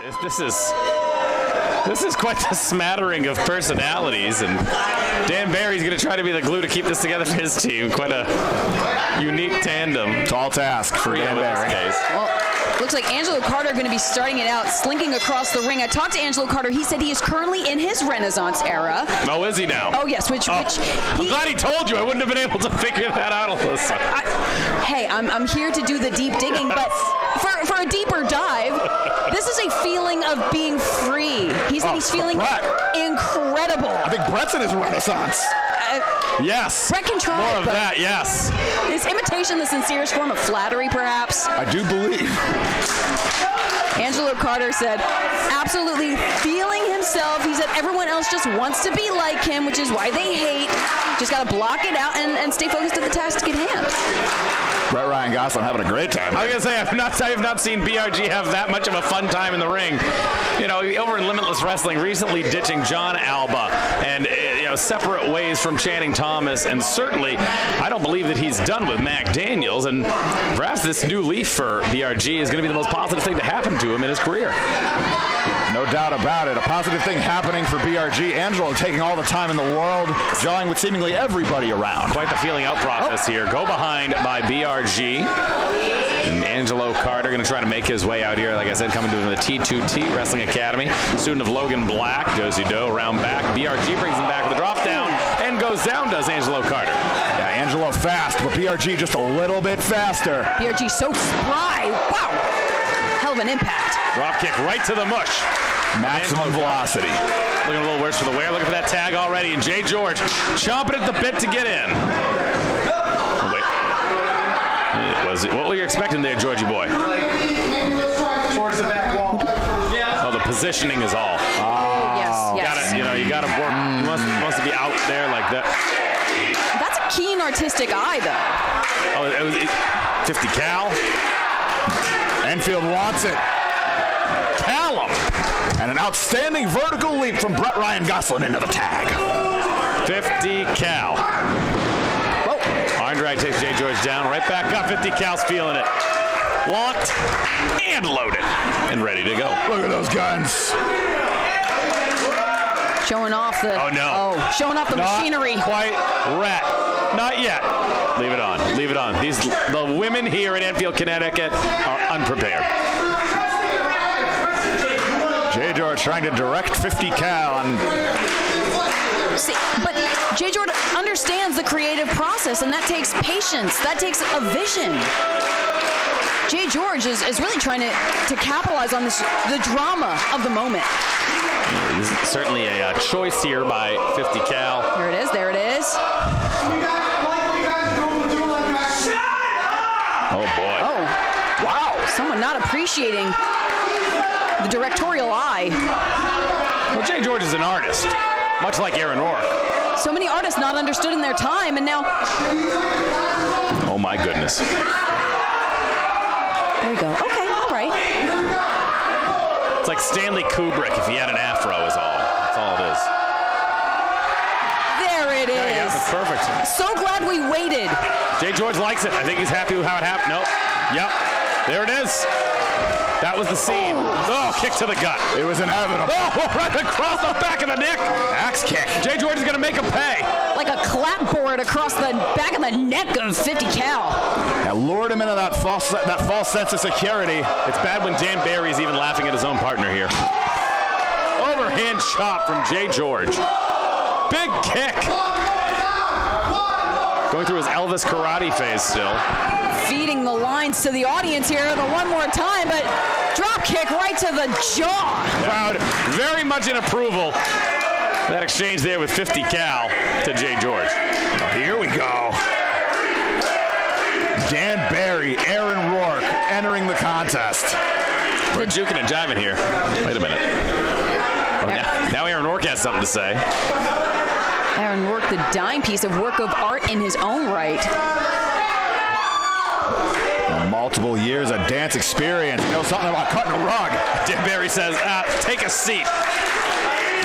This is quite the smattering of personalities, and Dan Barry's going to try to be the glue to keep this together for his team. Quite a unique tandem. Tall task for Dan Barry. In this case. Well, looks like Angelo Carter going to be starting it out, slinking across the ring. I talked to Angelo Carter. He said he is currently in his Renaissance era. Oh, is he now? Oh, yes. I'm glad he told you. I wouldn't have been able to figure that out, Alyssa. Hey, I'm here to do the deep digging, but for a deeper dive, this is a feeling of being free. He's feeling incredible. I think Brett's in his Renaissance. Yes. Brett can try. More of that, yes. Is imitation the sincerest form of flattery, perhaps? I do believe. Angelo Carter said, absolutely feeling himself. He said everyone else just wants to be like him, which is why they hate. Just got to block it out and stay focused at the task at hand. Brett Ryan Gosselin having a great time. I was going to say, I have not seen BRG have that much of a fun time in the ring. You know, over in Limitless Wrestling, recently ditching John Alba and, separate ways from Channing Thomas. And certainly, I don't believe that he's done with Mac Daniels. And perhaps this new leaf for BRG is going to be the most positive thing to happen to him in his career. No doubt about it. A positive thing happening for BRG. Angelo taking all the time in the world, jawing with seemingly everybody around. Quite the feeling out process here. Go behind by BRG. And Angelo Carter going to try to make his way out here. Like I said, coming to the T2T Wrestling Academy. Student of Logan Black. Josie Doe around back. BRG brings him back with a drop down and goes down, does Angelo Carter. Yeah, Angelo fast, but BRG just a little bit faster. BRG so spry. Wow. Hell of an impact. Drop kick right to the mush. Maximum velocity. Looking a little worse for the wear. Looking for that tag already. And JGeorge chomping at the bit to get in. Oh, wait. What were you expecting there, Georgie boy? Towards the back wall. Oh, the positioning is all. Yes. You gotta work. He wants to be out there like that. That's a keen artistic eye, though. Oh, it was 50 cal. Enfield wants it. Callum. And an outstanding vertical leap from Brett Ryan Gosselin into the tag. 50 cal. Whoa. Arm drag takes JGeorge down. Right back up. 50 cal's feeling it. Locked and loaded. And ready to go. Look at those guns. Showing off the... Oh, no. Showing off the machinery. Quite rat. Not yet. Leave it on. Leave it on. The women here in Enfield, Connecticut are unprepared. JGeorge trying to direct 50 cal. See, but JGeorge understands the creative process, and that takes patience. That takes a vision. JGeorge is really trying to capitalize on the drama of the moment. This is certainly a choice here by 50 cal. There it is. Oh, boy. Oh, wow. Someone not appreciating the directorial eye. Well, JGeorge is an artist, much like Aaron Rourke. So many artists not understood in their time, and now... Oh, my goodness. There you go. Okay, all right. It's like Stanley Kubrick if he had an afro is all. That's all it is. There it is. Yeah, that's perfect. So glad we waited. JGeorge likes it. I think he's happy with how it happened. Nope. Yep. There it is. That was the scene. Oh, kick to the gut. It was inevitable. Oh, right across the back of the neck. Axe kick. JGeorge is going to make him pay. Like a clapboard across the back of the neck of 50 cal. That lured him into that false sense of security. It's bad when Dan Barry's even laughing at his own partner here. Overhand chop from JGeorge. Big kick. Going through his Elvis karate phase still. Feeding the lines to the audience here one more time, but drop kick right to the jaw. Crowd very much in approval. That exchange there with 50 cal to JGeorge. Oh, here we go. Dan Barry, Aaron Rourke entering the contest. We're juking and jiving here. Wait a minute. Oh, now Aaron Rourke has something to say. Aaron Rourke, the dime piece of work of art in his own right. Multiple years of dance experience. You know something about cutting a rug. Dan Barry says, take a seat.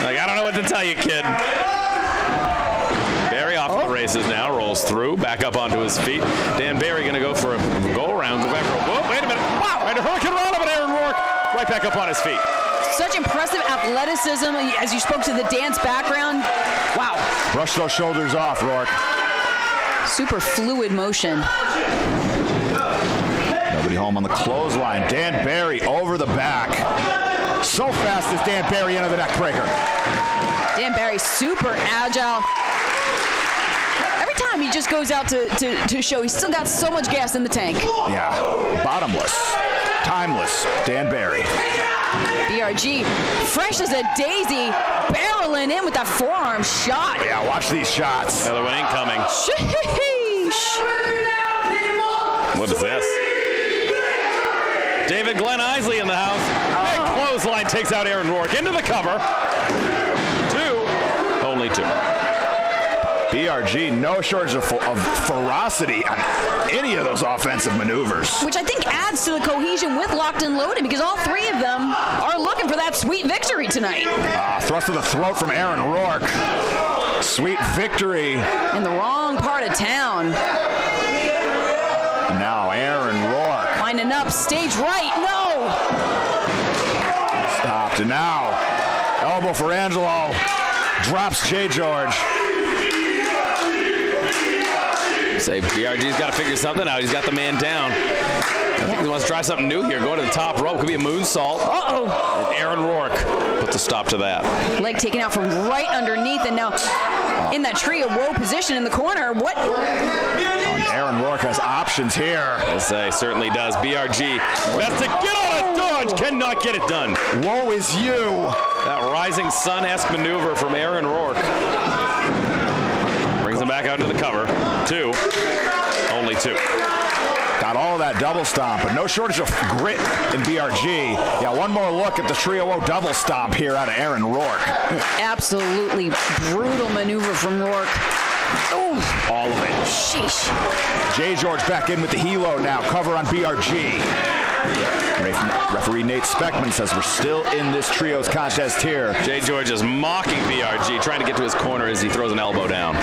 Like, I don't know what to tell you, kid. Barry off to the races now, rolls through, back up onto his feet. Dan Barry going to go for a go around, go back. Whoa, wait a minute. Wow, and a hurricane run of it, Aaron Rourke. Right back up on his feet. Such impressive athleticism as you spoke to the dance background. Wow. Brush those shoulders off, Rourke. Super fluid motion. Nobody home on the clothesline. Dan Barry over the back. So fast is Dan Barry into the neck breaker. Dan Barry super agile. Every time he just goes out to show he's still got so much gas in the tank. Yeah, bottomless, timeless Dan Barry. BRG, fresh as a daisy, barreling in with that forearm shot. Yeah, watch these shots. Another one incoming. Sheesh. What is this? David Glenn Isley in the house. Big clothesline takes out Aaron Rourke into the cover. Only two. BRG, no shortage of ferocity on any of those offensive maneuvers. Which I think adds to the cohesion with Locked and Loaded because all three of them are looking for that sweet victory tonight. Thrust to the throat from Aaron Rourke. Sweet victory. In the wrong part of town. Now Aaron Rourke. Lining up, stage right, no! Stopped, and now elbow for Angelo. Drops JGeorge. Say BRG's got to figure something out. He's got the man down. I think he wants to try something new here. Going to the top rope. Could be a moonsault. Uh-oh. And Aaron Rourke puts a stop to that. Leg taken out from right underneath, and now in that trio woe position in the corner. What? Aaron Rourke has options here. Yes, he certainly does. BRG best to get on a dodge. Cannot get it done. Woe is you. That rising sun-esque maneuver from Aaron Rourke. Brings him back out to the cover. Two. Only two. Got all that double stomp, but no shortage of grit in BRG. Yeah, one more look at the Trio O double stomp here out of Aaron Rourke. Absolutely brutal maneuver from Rourke. Oh. All of it. Sheesh. JGeorge back in with the helo now. Cover on BRG. Referee Nate Speckman says we're still in this trios contest here. JGeorge is mocking BRG, trying to get to his corner as he throws an elbow down.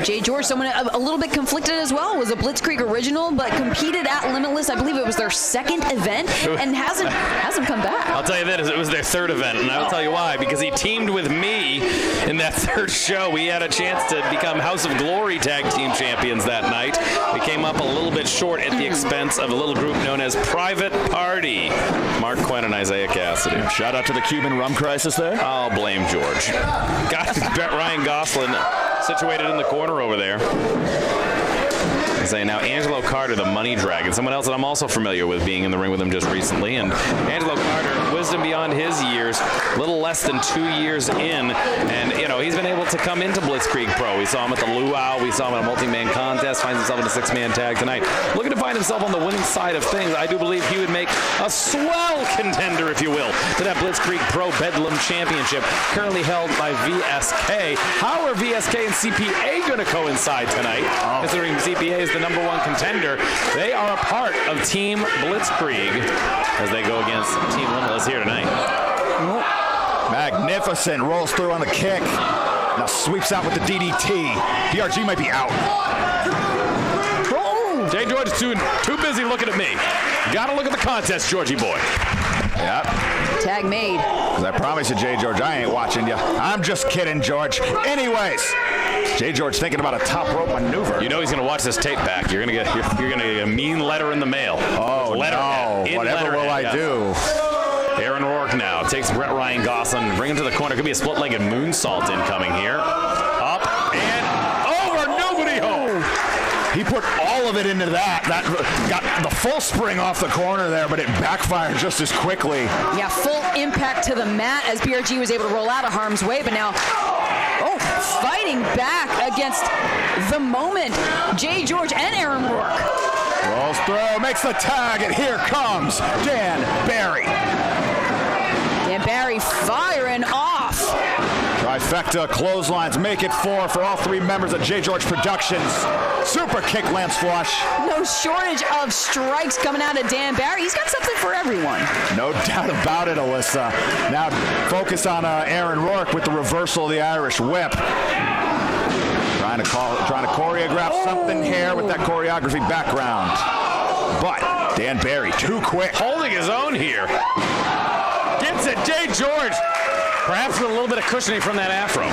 JGeorge, someone a little bit conflicted as well, was a Blitzkrieg original, but competed at Limitless. I believe it was their second event, and hasn't come back. I'll tell you this, it was their third event, and I will tell you why. Because he teamed with me in that third show. We had a chance to become House of Glory Tag Team Champions that night. We came up a little bit short at the expense of a little group known as Private Party. Mark Quinn and Isaiah Cassidy. Shout out to the Cuban rum crisis there. I'll blame George. Got Ryan Gosselin situated in the corner over there. Say now Angelo Carter, the money dragon, someone else that I'm also familiar with, being in the ring with him just recently. And Angelo Carter, wisdom beyond his years, a little less than 2 years in, and he's been able to come into Blitzkrieg Pro. We saw him at the Luau, we saw him in a multi-man contest, finds himself in a 6-man tag tonight. Looking to find himself on the winning side of things. I do believe he would make a swell contender, if you will, to that Blitzkrieg Pro Bedlam Championship, currently held by VSK. How are VSK and CPA going to coincide tonight? Considering CPA is the number one contender. They are a part of Team Blitzkrieg as they go against Team Limitless here tonight. Magnificent. Rolls through on the kick. Now sweeps out with the DDT. BRG might be out. JGeorge is too busy looking at me. Gotta look at the contest, Georgie boy. Yep. Tag made. As I promised you, JGeorge, I ain't watching you. I'm just kidding, George. Anyways, JGeorge thinking about a top rope maneuver. You know he's gonna watch this tape back. You're gonna get a mean letter in the mail. Oh no! Whatever will I do? Aaron Rourke now takes Brett Ryan Gosselin, bring him to the corner. Could be a split-legged moonsault incoming here. Up and over. Nobody home. He put all of it into that. That got the full spring off the corner there, but it backfired just as quickly. Yeah, full impact to the mat as BRG was able to roll out of harm's way, but now, fighting back against the moment, JGeorge and Aaron Rourke. Rolls through, makes the tag, and here comes Dan Barry. Dan Barry firing off. Trifecta clotheslines make it 4 for all 3 members of JGeorge Productions. Super kick lands flush. No shortage of strikes coming out of Dan Barry. He's got something for everyone. No doubt about it, Alyssa. Now focus on Aaron Rourke with the reversal of the Irish whip. Trying to choreograph something here with that choreography background. But Dan Barry, too quick. Holding his own here. Hits it, JGeorge. Perhaps with a little bit of cushioning from that afro.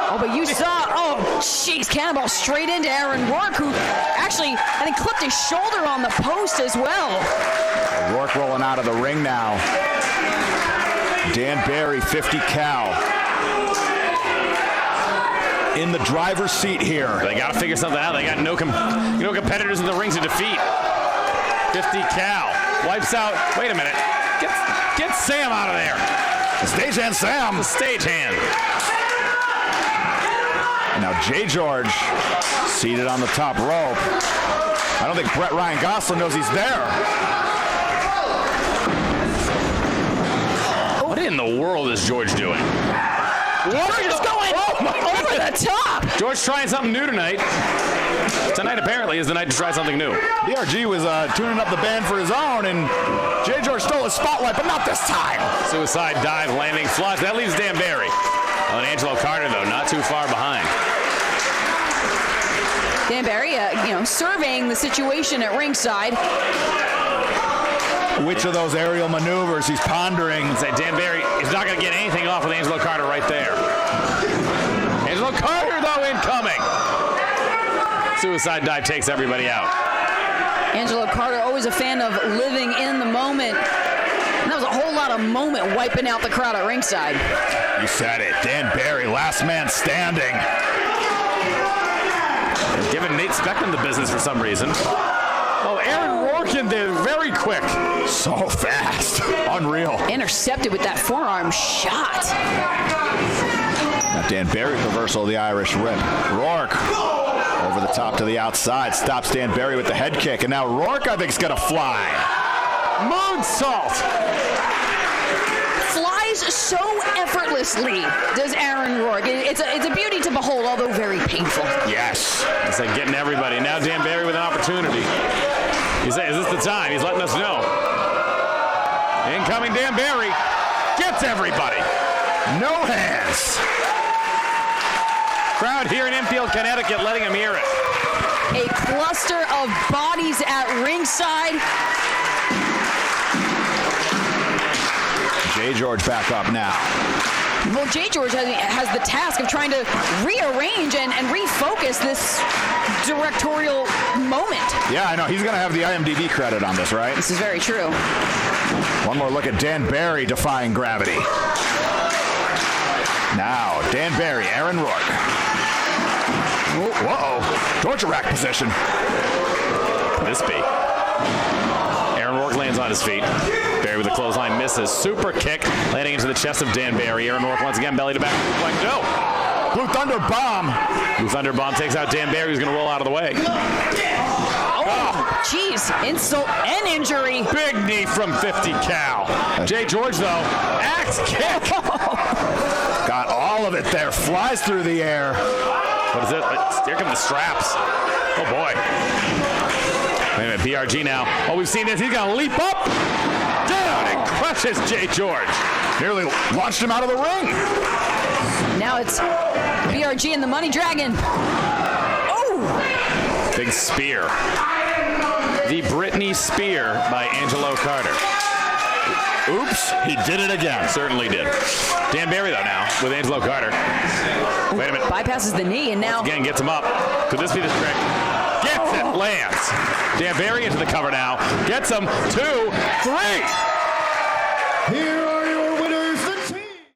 Oh, but you saw, oh, jeez, cannonball straight into Aaron Rourke, who actually, I think, clipped his shoulder on the post as well. Rourke rolling out of the ring now. Dan Barry, 50 cal. In the driver's seat here. They got to figure something out. They got no competitors in the ring to defeat. 50 cal. Wipes out. Wait a minute. Get Sam out of there. The stagehand Sam. The stagehand. Now JGeorge seated on the top rope. I don't think Brett Ryan Gosselin knows he's there. What in the world is George doing? George is going over the top. George trying something new tonight. Tonight apparently is the night to try something new. BRG was tuning up the band for his own, and JGeorge stole his spotlight, but not this time. Suicide dive, landing flush. That leaves Dan Barry. Oh, and Angelo Carter, though, not too far behind. Dan Barry, surveying the situation at ringside. Which of those aerial maneuvers he's pondering? Say Dan Barry is not going to get anything off with Angelo Carter right there. Angelo Carter, though, incoming. Suicide dive takes everybody out. Angelo Carter, always a fan of living in the moment. And that was a whole lot of moment wiping out the crowd at ringside. You said it. Dan Barry, last man standing. They're giving Nate Speckman the business for some reason. Oh, Aaron Rourke in there, very quick. So fast. Unreal. Intercepted with that forearm shot. Now Dan Barry reversal of the Irish whip. Rourke over the top to the outside. Stops Dan Barry with the head kick. And now Rourke, I think, is going to fly. Moonsault. Flies so effortlessly, does Aaron Rourke. It's a beauty to behold, although very painful. Yes. It's like getting everybody. Now Dan Barry with an opportunity. He's saying, is this the time? He's letting us know. Incoming Dan Barry. Gets everybody. No hands. Crowd here in Enfield, Connecticut, letting him hear it. A cluster of bodies at ringside. JGeorge back up now. Well, JGeorge has the task of trying to rearrange and refocus this directorial moment. Yeah, I know. He's going to have the IMDb credit on this, right? This is very true. One more look at Dan Barry defying gravity. Now, Dan Barry, Aaron Rourke. Whoa. Torture rack position. This be. Aaron Rourke lands on his feet. Barry with a clothesline misses. Super kick landing into the chest of Dan Barry. Aaron Rourke once again belly to back. Like no. Blue Thunder bomb. Blue Thunder bomb takes out Dan Barry, who's going to roll out of the way. Oh, jeez. Insult and injury. Big knee from 50 cal. JGeorge, though, axe kick. Got all of it there. Flies through the air. What is it? Here come the straps. Oh, boy. Wait a minute, BRG now. Oh, we've seen this. He's going to leap up. Down and crushes JGeorge. Nearly launched him out of the ring. Now it's BRG and the Money Dragon. Oh! Big spear. The Britney Spear by Angelo Carter. Oops, he did it again. Certainly did. Dan Barry, though, now with Angelo Carter. Wait a minute. Bypasses the knee and now... Again, gets him up. Could this be the trick? Gets it. Lands. Dan Barry into the cover now. Gets him. 2, 3. Here